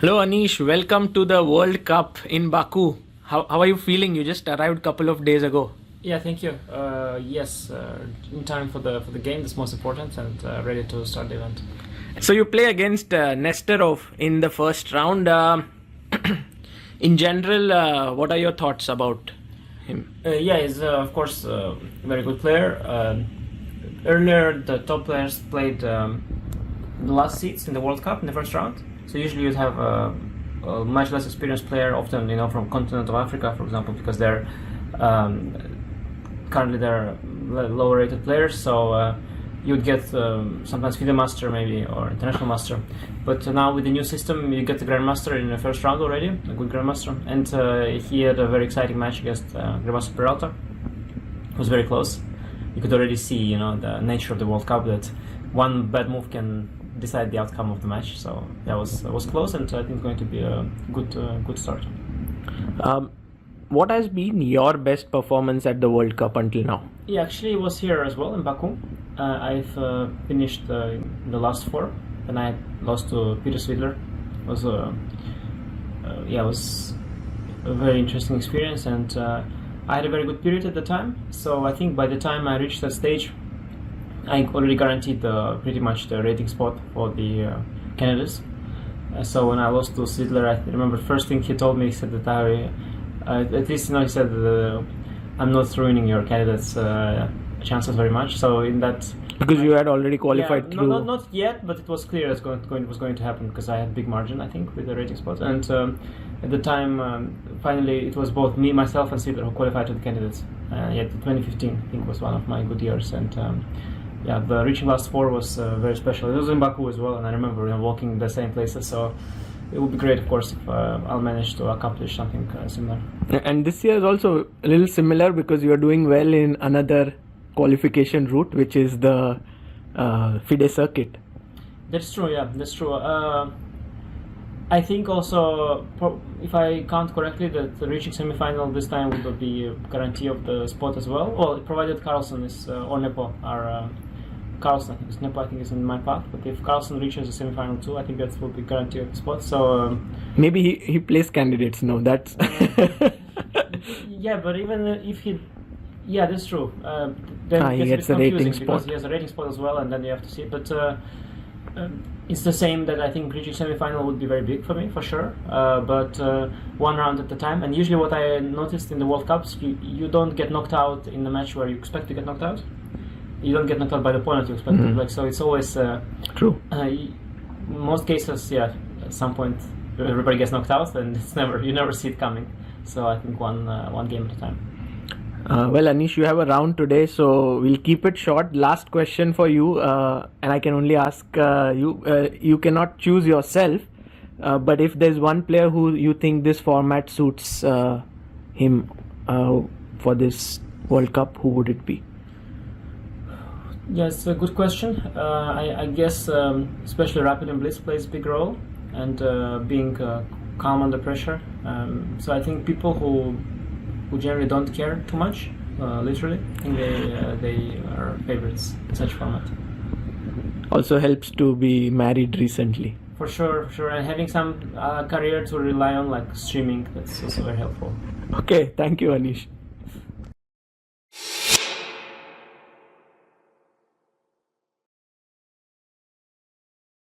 Hello Anish, welcome to the World Cup in Baku. How are you feeling? You just arrived a couple of days ago. Yeah, thank you. Yes, in time for the game. That's most important, and ready to start the event. So you play against Nesterov in the first round. In general, what are your thoughts about him? Yeah, he's of course a very good player. Earlier, the top players played the last seats in the World Cup in the first round. So usually you'd have a much less experienced player, often from continent of Africa, for example, because they're currently they're lower rated players. So you'd get sometimes FIDE Master maybe or International Master. But now with the new system, you get the Grandmaster in the first round already, a good Grandmaster. And he had a very exciting match against Grandmaster Peralta. It was very close. You could already see, the nature of the World Cup, that one bad move can decide the outcome of the match. So that was close, and I think it's going to be a good start. What has been your best performance at the World Cup until now? Yeah, actually, it was here as well in Baku. I've finished in the last four, and I lost to Peter Svidler. It was it was a very interesting experience, and I had a very good period at the time. So I think by the time I reached that stage, I already guaranteed pretty much the rating spot for the candidates. So when I lost to Svidler, I remember the first thing he told me, he said that at least he said that I'm not ruining your candidates' chances very much. So in that, because you had already qualified through. Not yet, but it was clear it was going to happen because I had big margin, I think, with the rating spot. And at the time, finally, it was both myself, and Svidler who qualified to the candidates. Yet 2015, I think, was one of my good years, and the reaching last four was very special. It was in Baku as well, and I remember walking the same places. So it would be great, of course, if I'll manage to accomplish something similar. And this year is also a little similar because you are doing well in another qualification route, which is the FIDE circuit. That's true, yeah, that's true. I think also, if I count correctly, that the reaching semi-final this time would be a guarantee of the spot as well. Well, provided Carlson is, or Nepo are, Carlson, I think it's Nepo, I think is in my path. But if Carlson reaches the semi-final too, I think that will be guarantee of the spot. So maybe he plays candidates now. That's yeah, but even if he, yeah, that's true. Then he gets a rating spot because he has a rating spot as well, and then you have to see it. But it's the same, that I think reaching semi-final would be very big for me, for sure. But one round at a time. And usually what I noticed in the World Cups, you don't get knocked out in the match where you expect to get knocked out. You don't get knocked out by the opponent you expect to. So it's always true. In most cases, at some point everybody gets knocked out, and you never see it coming. So I think one game at a time. Well, Anish, you have a round today, so we'll keep it short. Last question for you, and I can only ask you. You cannot choose yourself, but if there's one player who you think this format suits him for this World Cup, who would it be? Yes, a good question. I guess especially Rapid and Blitz plays a big role, and being calm under pressure. So I think people who generally don't care too much, literally, I think they are favorites in such format. Also helps to be married recently. For sure, and having some career to rely on, like streaming, that's also very helpful. Okay, thank you, Anish.